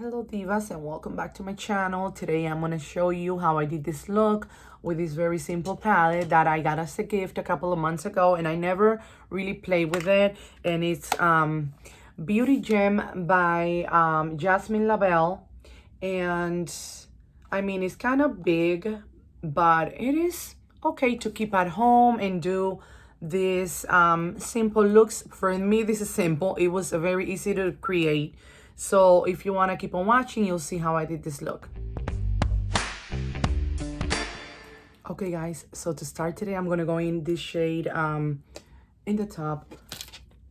Hello divas and welcome back to my channel. Today I'm going to show you how I did this look with this very simple palette that I got as a gift a couple of months ago, and I never really played with it. And it's Beauty Gem by Jasmine Belle. And I mean, it's kind of big, but it is okay to keep at home and do this simple looks. For me, this is simple. It was very easy to create. So if you want to keep on watching, you'll see how I did this look. Okay guys, so to start today, I'm going to go in this shade in the top,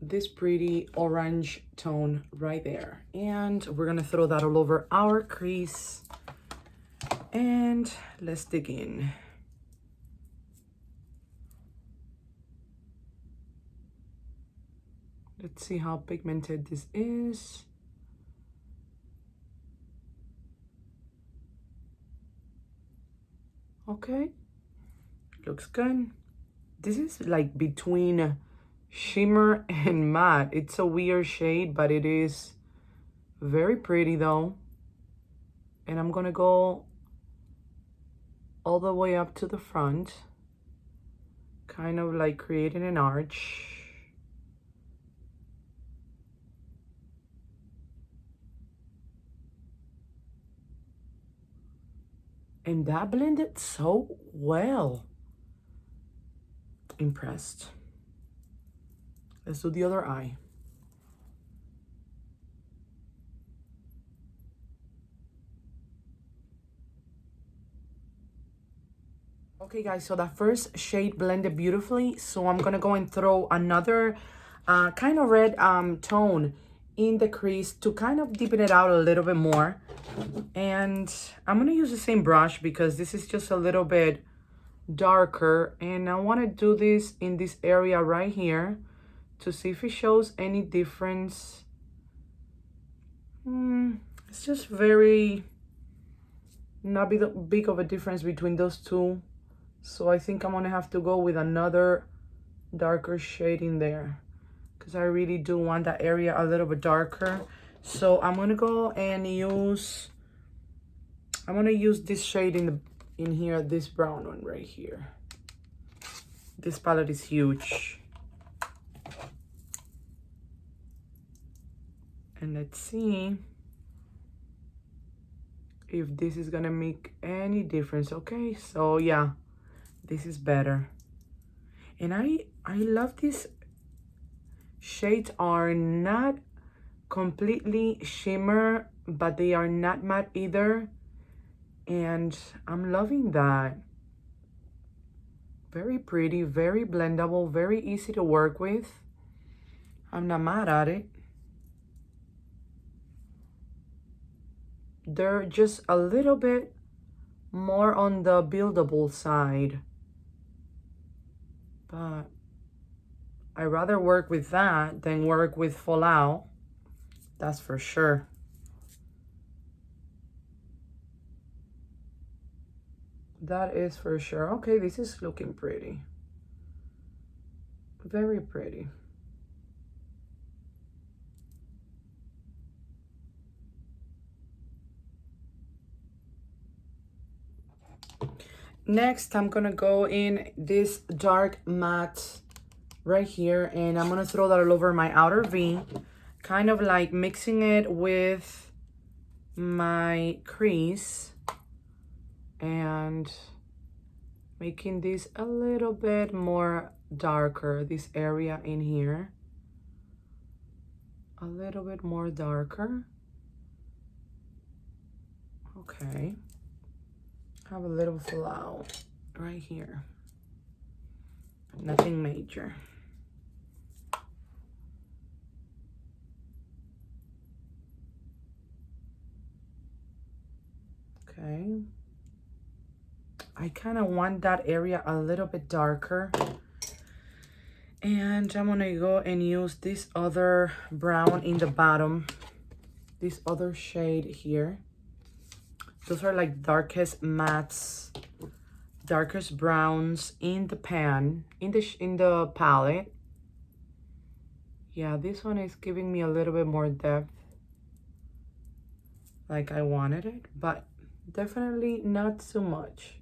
this pretty orange tone right there. And we're going to throw that all over our crease. And let's dig in. Let's see how pigmented this is. Okay, looks good. This is like between shimmer and matte. It's a weird shade, but it is very pretty though. And I'm gonna go all the way up to the front, kind of like creating an arch. And that blended so well. Impressed. Let's do the other eye. Okay guys, so that first shade blended beautifully. So I'm gonna go and throw another kind of red tone in the crease to kind of deepen it out a little bit more. And I'm gonna use the same brush because this is just a little bit darker, and I want to do this in this area right here to see if it shows any difference. It's just very not big of a difference between those two, so I think I'm gonna have to go with another darker shade in there because I really do want that area a little bit darker. So I'm gonna go and use this shade in here, this brown one right here. This palette is huge. And let's see if this is gonna make any difference. Okay, so yeah, this is better. And I love these shades. Are not completely shimmer, but they are not matte either. And I'm loving that. Very pretty, very blendable, very easy to work with. I'm not mad at it. They're just a little bit more on the buildable side, but I'd rather work with that than work with fallout. That's for sure. That is for sure. Okay, this is looking pretty. Very pretty. Next, I'm gonna go in this dark matte right here, and I'm gonna throw that all over my outer V, kind of like mixing it with my crease and making this a little bit more darker, this area in here a little bit more darker. Okay, have a little fallout right here, nothing major. Okay, I kind of want that area a little bit darker. And I'm gonna go and use this other brown in the bottom, this other shade here. Those are like darkest mattes, darkest browns in the pan, in the palette. Yeah, this one is giving me a little bit more depth. like I wanted it, but definitely not too much.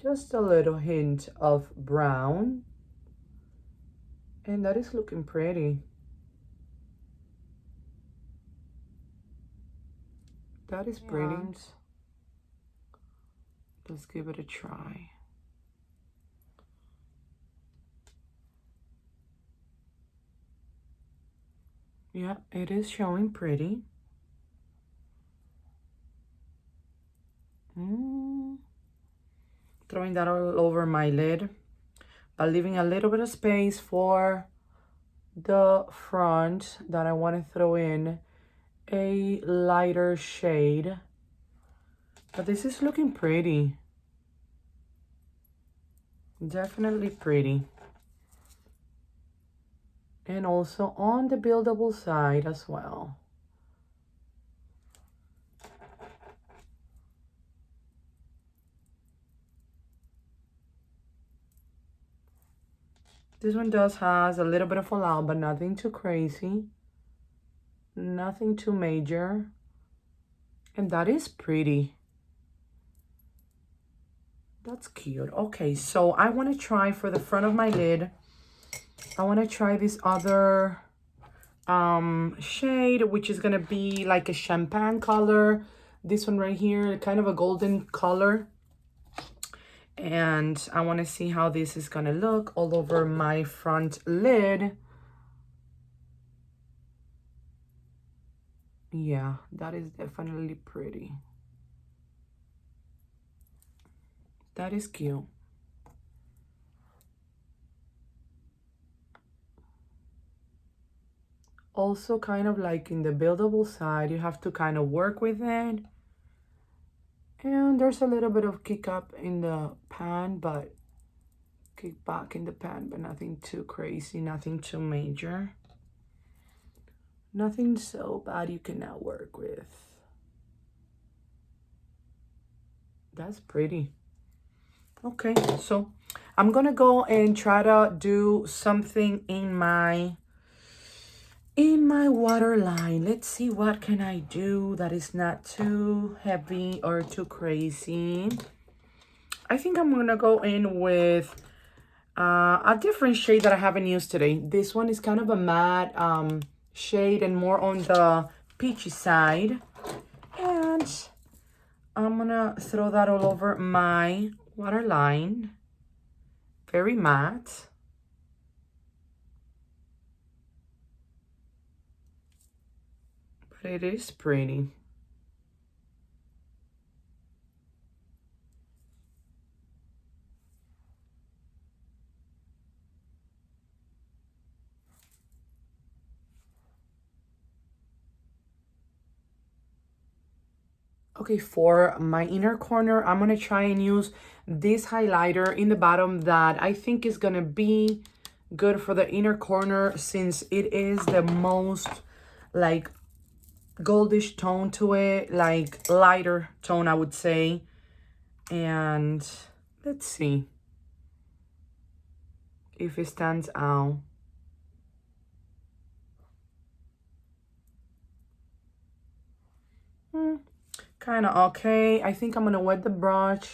Just a little hint of brown, and that is looking pretty. That is pretty. Let's give it a try. Yeah, it is showing pretty. Throwing that all over my lid, but leaving a little bit of space for the front that I want to throw in a lighter shade. But this is looking pretty. Definitely pretty. And also on the buildable side as well. This one has a little bit of fallout, but nothing too crazy. Nothing too major. And that is pretty. That's cute. Okay, so I want to try for the front of my lid. I want to try this other shade, which is going to be like a champagne color. This one right here, kind of a golden color. And I want to see how this is going to look all over my front lid. Yeah, that is definitely pretty. That is cute. Also kind of like in the buildable side, you have to kind of work with it. And there's a little bit of kick up in the pan, but kick back in the pan, but nothing too crazy, nothing too major. Nothing so bad you cannot work with. That's pretty. Okay, so I'm gonna go and try to do something in my waterline. Let's see what can I do that is not too heavy or too crazy. I think I'm gonna go in with a different shade that I haven't used today. This one is kind of a matte shade and more on the peachy side. And I'm gonna throw that all over my waterline. Very matte. But it is pretty. Okay, for my inner corner, I'm gonna try and use this highlighter in the bottom that I think is gonna be good for the inner corner, since it is the most like goldish tone to it, like lighter tone, I would say. And let's see if it stands out. Kind of okay. I think I'm gonna wet the brush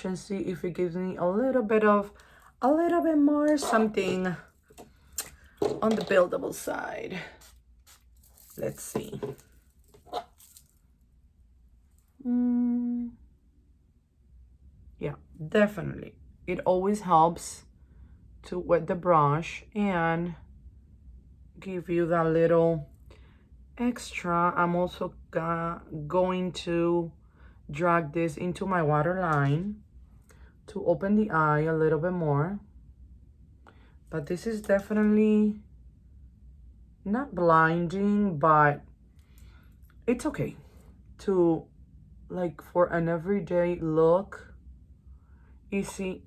and see if it gives me a little bit more something on the buildable side. Let's see. Yeah, definitely. It always helps to wet the brush and give you that little extra. I'm also going to drag this into my waterline to open the eye a little bit more. But this is definitely not blinding, but it's okay to, like, for an everyday look, easy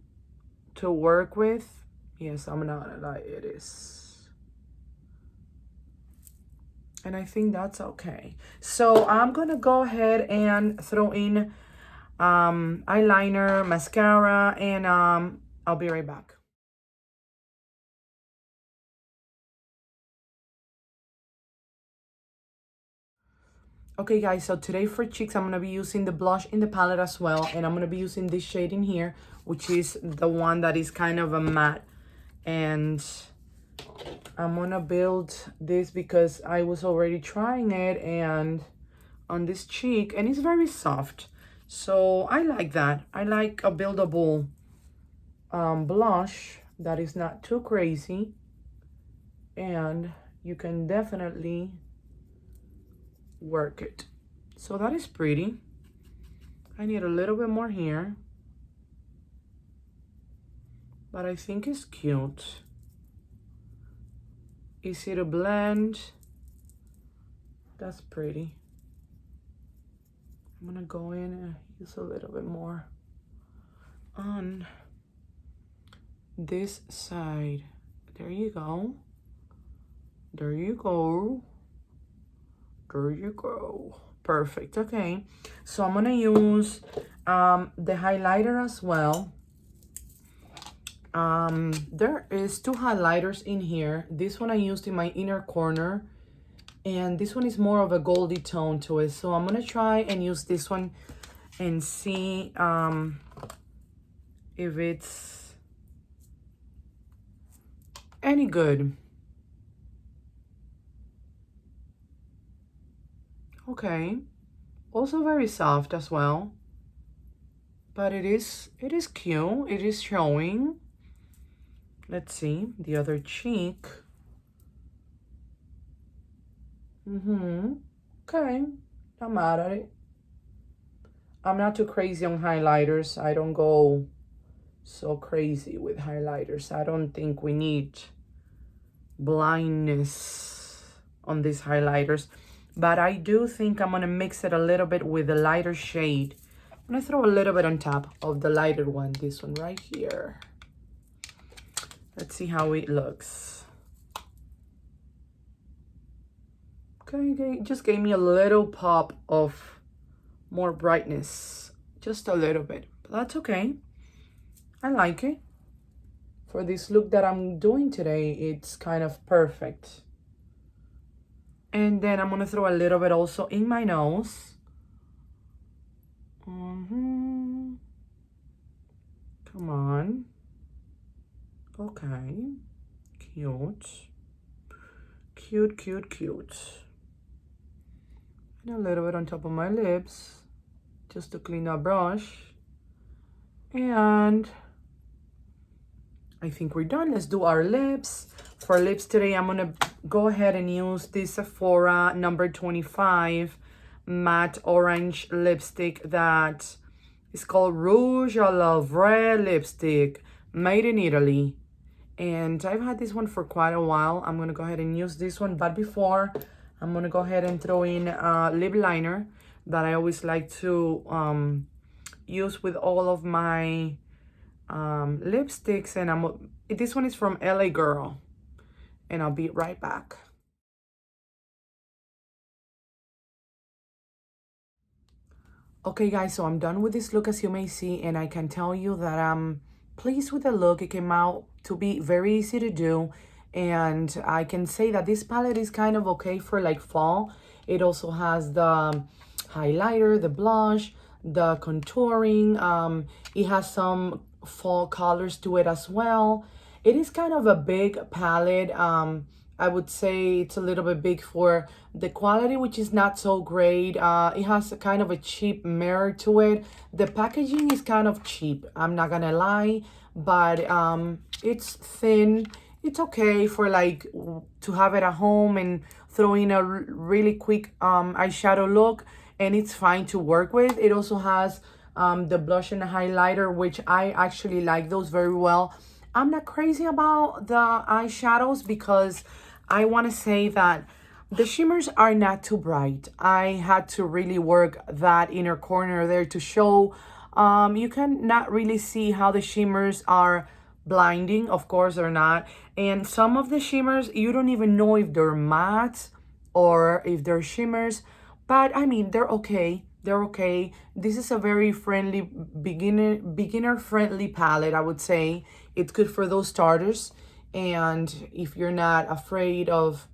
to work with. Yes, I'm not gonna lie, it is. And I think that's okay. So I'm gonna go ahead and throw in eyeliner, mascara, and I'll be right back. Okay guys, so today for cheeks, I'm going to be using the blush in the palette as well. And I'm going to be using this shade in here, which is the one that is kind of a matte. And I'm going to build this because I was already trying it and on this cheek. And it's very soft. So I like that. I like a buildable blush that is not too crazy. And you can definitely work it. So that is pretty. I need a little bit more here, but I think it's cute. Easy to blend. That's pretty. I'm gonna go in and use a little bit more on this side. There you go. There you go. There you go. Perfect. Okay, so I'm gonna use the highlighter as well. There is two highlighters in here. This one I used in my inner corner, and this one is more of a goldy tone to it. So I'm gonna try and use this one and see if it's any good. Okay, also very soft as well, but it is cute. It is showing. Let's see the other cheek. Okay, not mad at it. I'm not too crazy on highlighters. I don't go so crazy with highlighters. I don't think we need blindness on these highlighters. But I do think I'm going to mix it a little bit with the lighter shade. I'm going to throw a little bit on top of the lighter one. This one right here. Let's see how it looks. Okay, it just gave me a little pop of more brightness. Just a little bit. But that's okay. I like it. For this look that I'm doing today, it's kind of perfect. And then I'm going to throw a little bit also in my nose. Come on. Okay. Cute. Cute, cute, cute. And a little bit on top of my lips. Just to clean up brush. And I think we're done. Let's do our lips. For lips today, I'm going to go ahead and use this Sephora number 25 matte orange lipstick that is called Rouge à Lèvres lipstick, made in Italy. And I've had this one for quite a while. I'm going to go ahead and use this one. But before, I'm going to go ahead and throw in a lip liner that I always like to use with all of my lipsticks. And this one is from LA Girl. And I'll be right back. Okay guys, so I'm done with this look, as you may see, and I can tell you that I'm pleased with the look. It came out to be very easy to do, and I can say that this palette is kind of okay for like fall. It also has the highlighter, the blush, the contouring. It has some fall colors to it as well. It is kind of a big palette. I would say it's a little bit big for the quality, which is not so great. It has a kind of a cheap mirror to it. The packaging is kind of cheap, I'm not gonna lie, but it's thin. It's okay for like to have it at home and throw in a really quick eyeshadow look, and it's fine to work with. It also has the blush and the highlighter, which I actually like those very well. I'm not crazy about the eyeshadows because I want to say that the shimmers are not too bright. I had to really work that inner corner there to show. You can not really see how the shimmers are blinding. Of course they're not. And some of the shimmers, you don't even know if they're matte or if they're shimmers. But I mean, they're okay. They're okay. This is a very friendly, beginner friendly palette, I would say. It's good for those starters. And if you're not afraid of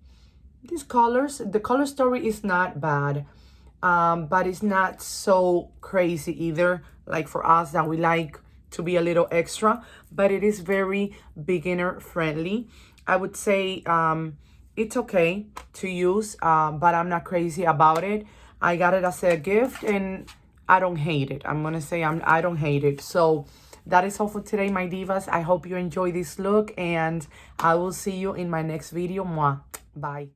these colors, the color story is not bad. but it's not so crazy either, like for us that we like to be a little extra, but it is very beginner friendly. I would say it's okay to use, but I'm not crazy about it. I got it as a gift and I don't hate it. I'm gonna say I don't hate it. So that is all for today, my divas. I hope you enjoy this look, and I will see you in my next video. Mwah. Bye.